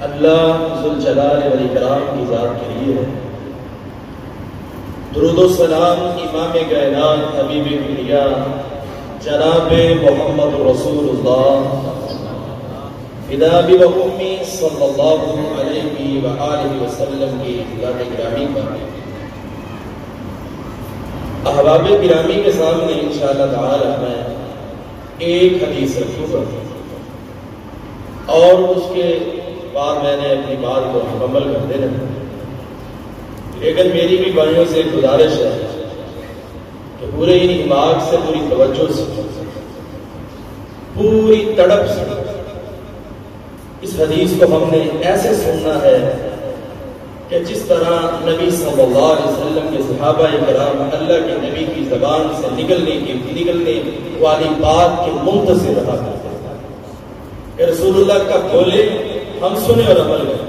اللہ ذوالجلال والاکرام کی ذات کے لیے ہے۔ درود و سلام امام کائنات حبیب کبریا جناب محمد رسول اللہ فدا بھی و امی صلی اللہ علیہ وآلہ وسلم کی ذات گرامی پر۔ احباب گرامی کے سامنے انشاءاللہ تعالی میں ایک حدیث رکھوں گا اور اس کے بعد میں نے اپنی بات کو مکمل کر دینا، لیکن میری بھی بھائیوں سے ایک گزارش ہے کہ پورے دماغ سے، پوری توجہ سے، پوری تڑپ سے اس حدیث کو ہم نے ایسے سننا ہے کہ جس طرح نبی صلی اللہ علیہ وسلم کے صحابہ کرام اللہ کے نبی کی زبان سے نکلنے والی بات کے منتظر رہا کرتے ہیں کہ رسول اللہ کا بولے ہم سنیں اور عمل کریں۔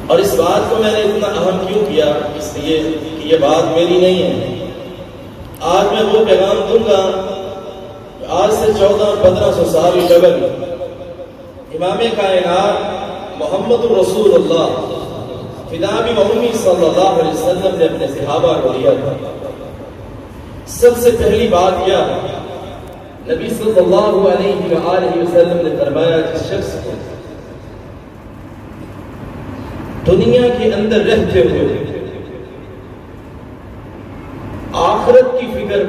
اور اس بات کو میں نے اتنا اہم کیوں کیا؟ اس لیے کہ یہ بات میری نہیں ہے۔ آج میں وہ پیغام دوں گا کہ آج سے 1400-1500 سال قبل امام کائنات محمد رسول اللہ فدا بھی و امی صلی اللہ علیہ وسلم نے اپنے صحابہ کو دیا تھا۔ سب سے پہلی بات کیا؟ نبی صلی اللہ علیہ وآلہ وسلم نے فرمایا جس شخص کو دنیا کے اندر رہتے ہوئے آخرت کی فکر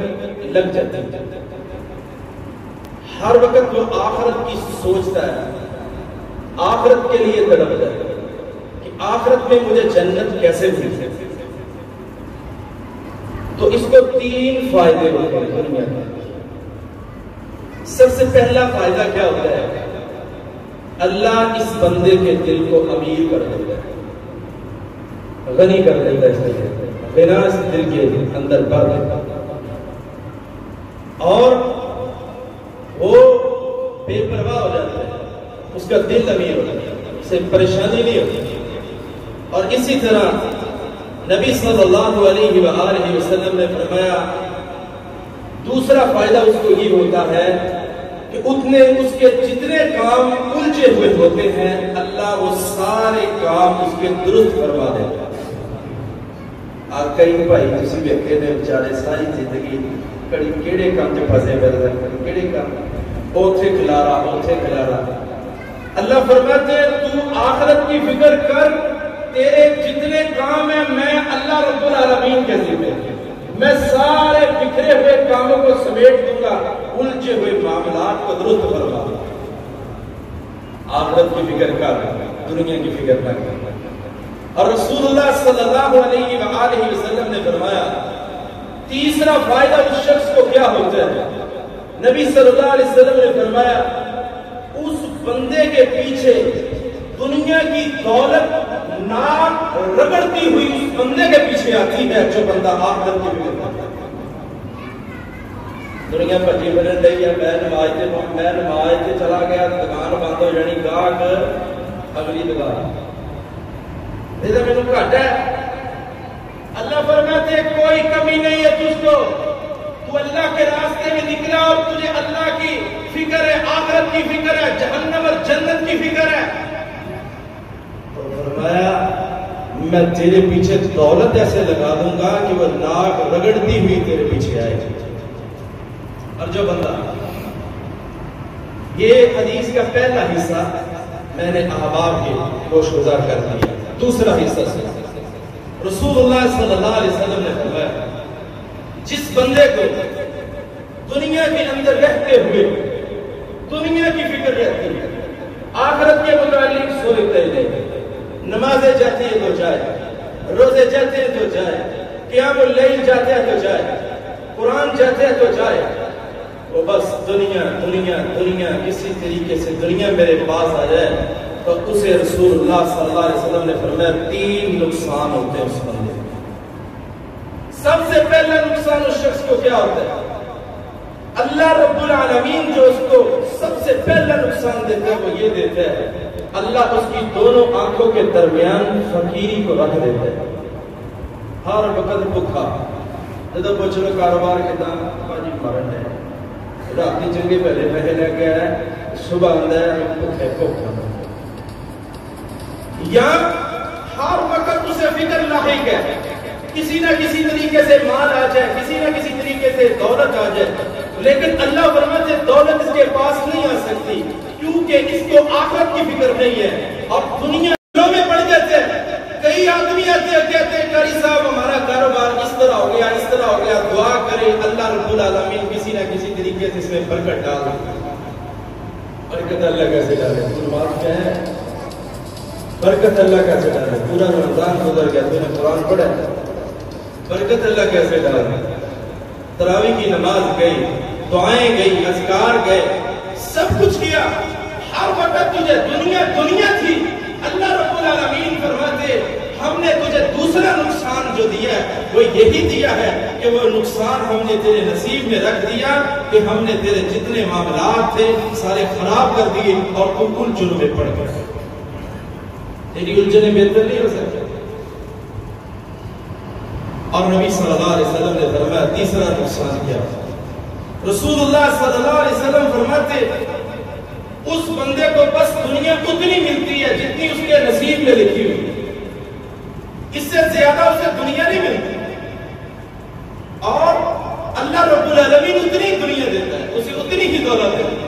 لگ جاتی ہے، ہر وقت وہ آخرت کی سوچتا ہے، آخرت کے لیے تڑپتا ہے کہ آخرت میں مجھے جنت کیسے ملے، تو اس کو 3 فائدے ہوتے ہیں دنیا میں۔ سب سے پہلا فائدہ کیا ہوتا ہے؟ اللہ اس بندے کے دل کو امیر کر دیتا ہے، غنی کر دیتا ہے، اس بنا اس دل کے اندر بھر دیتا ہے، اور وہ بے پرواہ ہو جاتا ہے، اس کا دل امیر ہو جاتا ہے، اسے پریشانی نہیں ہوتی۔ اور اسی طرح نبی صلی اللہ علیہ وآلہ وسلم نے فرمایا دوسرا فائدہ اس کو یہ ہوتا ہے کہ اس کے جتنے کام الجھے ہوئے ہوتے ہیں اللہ وہ سارے کام اس کے درست فرما دیتا ہے۔ کئی بھائی تسی ویکھے نے بیچارے ساری زندگی کڑی کیڑے کام تے پھسے پھرتے ہیں، کیڑے کام اوتھے کھلارا۔ اللہ فرماتے تو آخرت کی فکر کر، تیرے جتنے کام ہیں میں اللہ رب العالمین کے ذمہ، میں سارے بکھرے ہوئے کاموں کو سمیٹ دوں گا، الجھے ہوئے معاملات کو درست فرما دوں گا۔ آخرت کی فکر کر، دنیا کی فکر نہ کر۔ اور رسول اللہ صلی اللہ علیہ وآلہ وسلم نے فرمایا تیسرا فائدہ اس شخص کو کیا ہوتا ہے؟ نبی صلی اللہ علیہ وسلم نے فرمایا اس بندے کے پیچھے دنیا کی دولت ناک رگڑتی ہوئی اس بندے کے پیچھے آتی ہے جو بندہ آخرت کی فکر کرتا ہے۔ دنیا بھجی پھرن ڈئی ہے، میں نماز تے چلا گیا، دکان بند ہو جانی، گاہک اگلی دکان میرے گھٹ ہے۔ اللہ فرماتے کوئی کمی نہیں ہے تجھ کو، تو اللہ کے راستے میں نکلا اور تجھے اللہ کی فکر ہے، آخرت کی فکر ہے، جہنم اور جنت کی فکر ہے، تو فرمایا میں تیرے پیچھے دولت ایسے لگا دوں گا کہ وہ ناک رگڑتی ہوئی تیرے پیچھے آئے گی۔ اور جو بندہ، یہ حدیث کا پہلا حصہ میں نے احباب کے گوش گزار کر دیا۔ دوسرا حصہ سے رسول اللہ صلی اللہ علیہ وسلم نے فرمایا جس بندے کو دنیا کے اندر رہتے ہوئے دنیا کی فکر رہتی ہے، آخرت کے متعلق سوچتے ہیں، نمازیں جاتی ہیں تو جائے، روزے جاتے ہیں تو جائے، قیام اللیل جاتے ہیں تو جائے، قرآن جاتے ہیں تو جائے، وہ بس دنیا کسی طریقے سے دنیا میرے پاس آ جائے تو اسے رسول اللہ صلی اللہ علیہ وسلم نے فرمایا 3 نقصان ہوتے ہیں اس بندے کو۔ سب سے پہلا نقصان اس شخص کو کیا ہوتا ہے؟ اللہ رب العالمین جو اس کو سب سے پہلا نقصان دیتا ہے وہ یہ دیتا ہے اللہ اس کی دونوں آنکھوں کے درمیان فقیری کو رکھ دیتا ہے، ہر وقت بھوکا۔ جب پوچھ لو کاروبار کے دام باجی مرن ہے، رات چنگے پہلے پیسے لے کے آئے، صبح آتا ہے بھوکے بھوکا یا ہر وقت اسے فکر لاحق ہے کسی نہ کسی طریقے سے مال آ جائے کسی نہ کسی طریقے سے دولت آ جائے لیکن اللہ فرماتے ہیں دولت اس کے پاس نہیں آ سکتی کیونکہ اس کو آخرت کی فکر نہیں ہے اور دنیا میں پڑ جاتے ہیں کئی آدمی آتے ہیں کہتے ہیں قاری صاحب ہمارا کاروبار اس طرح ہو گیا دعا کرے اللہ رب العالمین کسی نہ کسی طریقے سے اس میں برکت ڈال دے برکت اللہ کیسے ڈالے بات کیا ہے برکت اللہ کیسے ڈالے پورا رمضان گزر گیا تو نے قرآن پڑھا برکت اللہ کیسے ڈالے تراویح کی نماز گئی دعائیں گئی اذکار گئے سب کچھ کیا ہر وقت تجھے دنیا تھی اللہ رب العالمین فرماتے ہم نے تجھے دوسرا نقصان جو دیا ہے وہ یہی دیا ہے کہ وہ نقصان ہم نے تیرے نصیب میں رکھ دیا کہ ہم نے تیرے جتنے معاملات تھے سارے خراب کر دیے اور تو الجھن میں پڑ گئے تیری الجھنیں بہتر نہیں ہو سکتے اور نبی صلی اللہ علیہ وسلم نے فرمایا تیسرا نقصان کیا رسول اللہ صلی اللہ علیہ وسلم فرماتے اس بندے کو بس دنیا اتنی ملتی ہے جتنی اس کے نصیب میں لکھی ہوئی اس سے زیادہ اسے دنیا نہیں ملتی اور اللہ رب العالمین اتنی دنیا دیتا ہے اسے اتنی ہی دولت دیتا ہے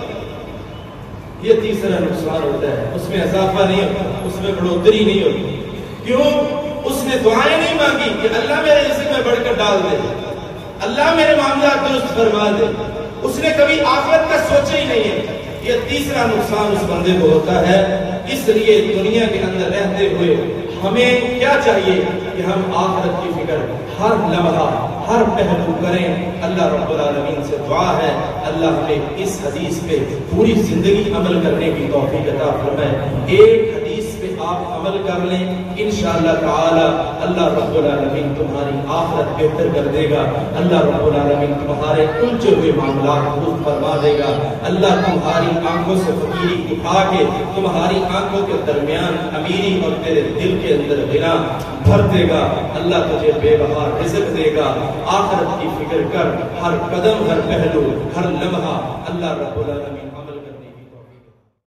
یہ تیسرا نقصان ہوتا ہے اس میں اضافہ نہیں ہوتا اس میں بڑھوتری نہیں ہوتی کیوں اس نے دعائیں نہیں مانگی کہ اللہ میرے رزق میں بڑھ کر ڈال دے اللہ میرے معاملات درست فرما دے اس نے کبھی آخرت کا سوچا ہی نہیں ہے یہ تیسرا نقصان اس بندے کو ہوتا ہے اس لیے دنیا کے اندر رہتے ہوئے ہمیں کیا چاہیے کہ ہم آخرت کی فکر ہر لمحہ ہر پہلو کریں اللہ رب العالمین سے دعا ہے اللہ ہمیں اس حدیث پہ پوری زندگی عمل کرنے کی توفیق عطا فرمائے ایک حدیث پہ آپ عمل کر لیں انشاءاللہ تعالی اللہ رب العالمین تمہاری آخرت بہتر کر دے گا اللہ رب العالمین تمہارے الجھے ہوئے معاملات درست فرما دے گا اللہ تمہاری آنکھوں سے فقیری اٹھا کے تمہاری آنکھوں کے درمیان امیری اور تیرے دل کے اندر غنا بھر دے گا اللہ تجھے بے بہار رزق دے گا آخرت کی فکر کر ہر قدم ہر پہلو ہر لمحہ اللہ رب العالمین